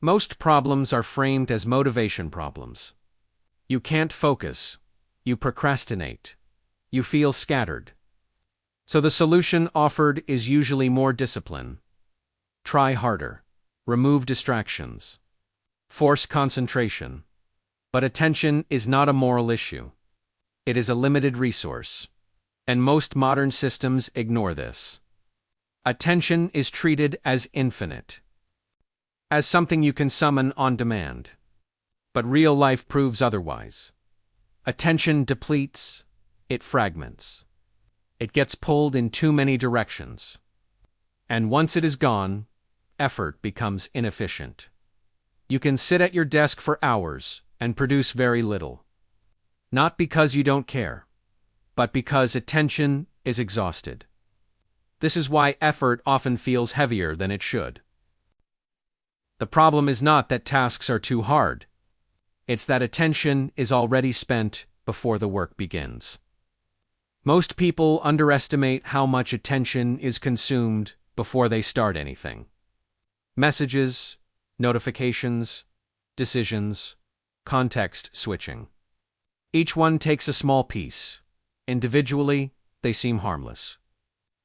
Most problems are framed as motivation problems. You can't focus. You procrastinate. You feel scattered. So the solution offered is usually more discipline. Try harder. Remove distractions. Force concentration. But attention is not a moral issue. It is a limited resource. And most modern systems ignore this. Attention is treated as infinite. As something you can summon on demand. But real life proves otherwise. Attention depletes, it fragments. It gets pulled in too many directions. And once it is gone, effort becomes inefficient. You can sit at your desk for hours and produce very little. Not because you don't care, but because attention is exhausted. This is why effort often feels heavier than it should. The problem is not that tasks are too hard. It's that attention is already spent before the work begins. Most people underestimate how much attention is consumed before they start anything. Messages, notifications, decisions, context switching. Each one takes a small piece. Individually, they seem harmless.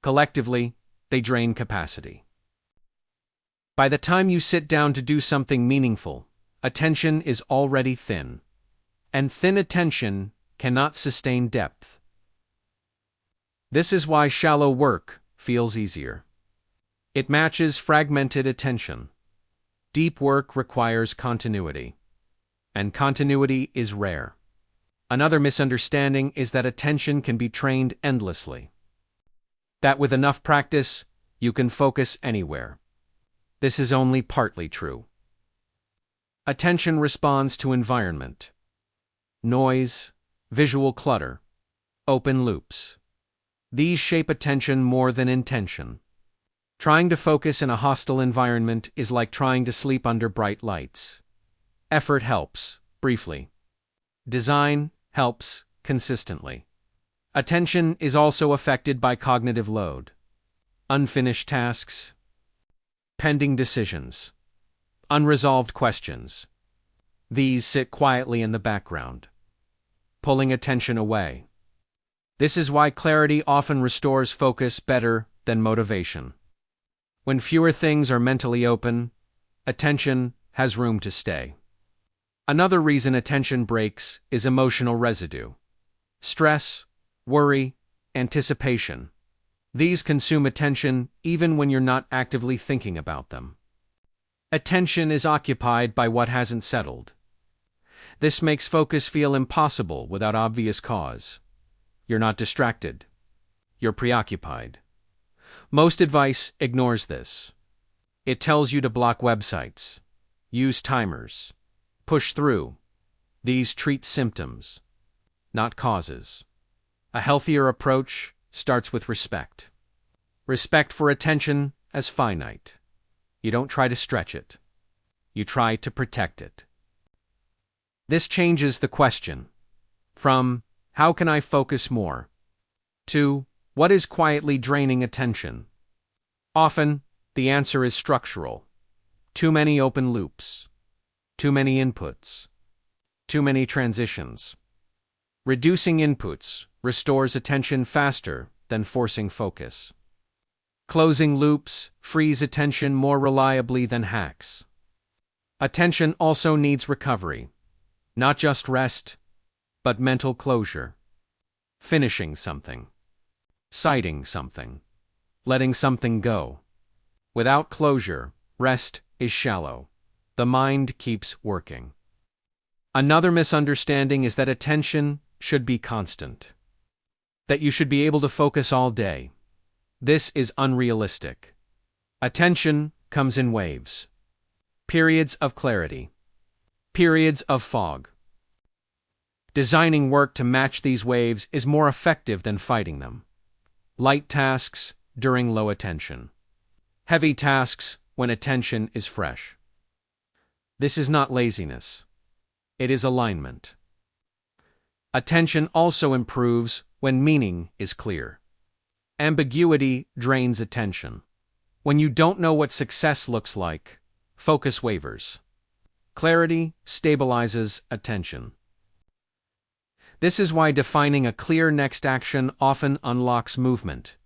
Collectively, they drain capacity. By the time you sit down to do something meaningful, attention is already thin. And thin attention cannot sustain depth. This is why shallow work feels easier. It matches fragmented attention. Deep work requires continuity. And continuity is rare. Another misunderstanding is that attention can be trained endlessly. That with enough practice, you can focus anywhere. This is only partly true. Attention responds to environment. Noise, visual clutter, open loops. These shape attention more than intention. Trying to focus in a hostile environment is like trying to sleep under bright lights. Effort helps, briefly. Design helps, consistently. Attention is also affected by cognitive load. Unfinished tasks, pending decisions, unresolved questions. These sit quietly in the background, pulling attention away. This is why clarity often restores focus better than motivation. When fewer things are mentally open, attention has room to stay. Another reason attention breaks is emotional residue. Stress, worry, anticipation. These consume attention even when you're not actively thinking about them. Attention is occupied by what hasn't settled. This makes focus feel impossible without obvious cause. You're not distracted. You're preoccupied. Most advice ignores this. It tells you to block websites, use timers, push through. These treat symptoms, not causes. A healthier approach starts with respect. Respect for attention as finite. You don't try to stretch it. You try to protect it. This changes the question from, how can I focus more? To, what is quietly draining attention? Often, the answer is structural. Too many open loops. Too many inputs. Too many transitions. Reducing inputs restores attention faster than forcing focus. Closing loops frees attention more reliably than hacks. Attention also needs recovery. Not just rest, but mental closure. Finishing something. Citing something. Letting something go. Without closure, rest is shallow. The mind keeps working. Another misunderstanding is that attention should be constant. That you should be able to focus all day. This is unrealistic. Attention comes in waves. Periods of clarity. Periods of fog. Designing work to match these waves is more effective than fighting them. Light tasks during low attention. Heavy tasks when attention is fresh. This is not laziness. It is alignment. Attention also improves when meaning is clear. Ambiguity drains attention. When you don't know what success looks like, focus wavers. Clarity stabilizes attention. This is why defining a clear next action often unlocks movement.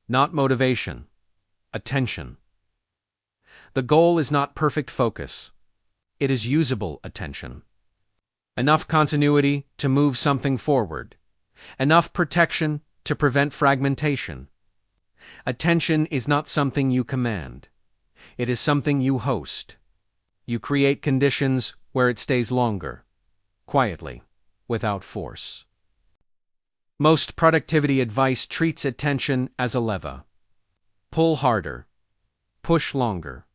Not motivation. Attention. The goal is not perfect focus. It is usable attention. Enough continuity to move something forward. Enough protection to prevent fragmentation. Attention is not something you command. It is something you host. You create conditions where it stays longer, quietly, without force. Most productivity advice treats attention as a lever. Pull harder. Push longer.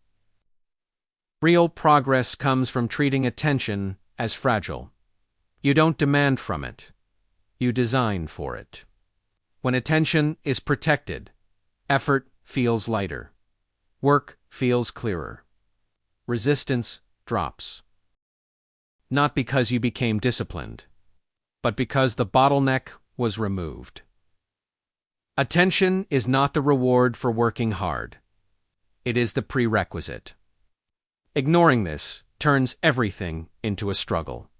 Real progress comes from treating attention as fragile. You don't demand from it. You design for it. When attention is protected, effort feels lighter. Work feels clearer. Resistance drops. Not because you became disciplined, but because the bottleneck was removed. Attention is not the reward for working hard. It is the prerequisite. Ignoring this turns everything into a struggle.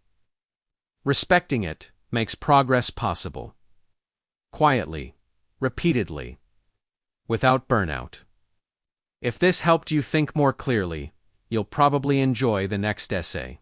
Respecting it makes progress possible. Quietly, repeatedly, without burnout. If this helped you think more clearly, you'll probably enjoy the next essay.